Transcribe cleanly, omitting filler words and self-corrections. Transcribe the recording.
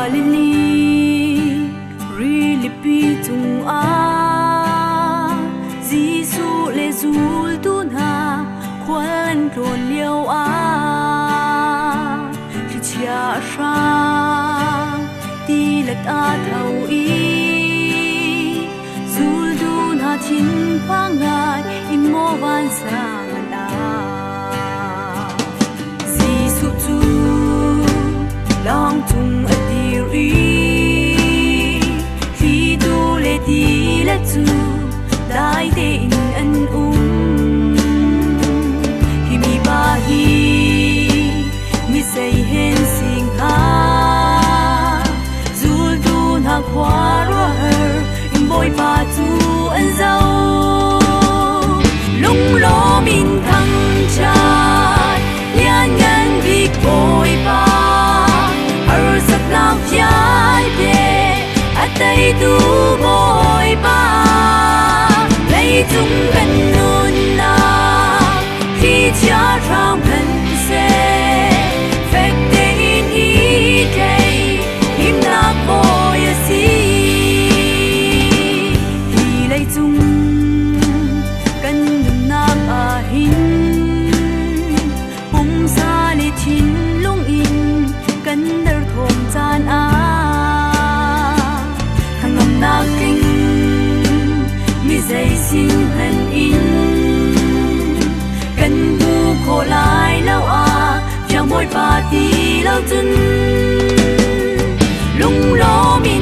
Galilee really pi tung a Giêsu le zul tu na khoan ron liao a khi chia sang ti let a thau i zul tu na chin phang ngai in mo van sang na Giêsu tu long tung a dir i khi tu le ti le tu dai te in an hi mi ba hi mi say hen sing ha zul tu na khwa ro her in boy pa tu an zau lung lo min thăng trai lian ngan vi boy pa ở sắp lao trái về ở đây tu boy pa lấy chúng gần nun na khi cha rong thân xe phép tên ý đây im lạc boy si thì lấy chúng gần nun na à hin bung xa lệ chín lung in gần đợt thôn gian à thằng ngầm na kinh mi dây xin hân in gần bu khổ lại lâu à chẳng môi ba tí lâu chân lung lo min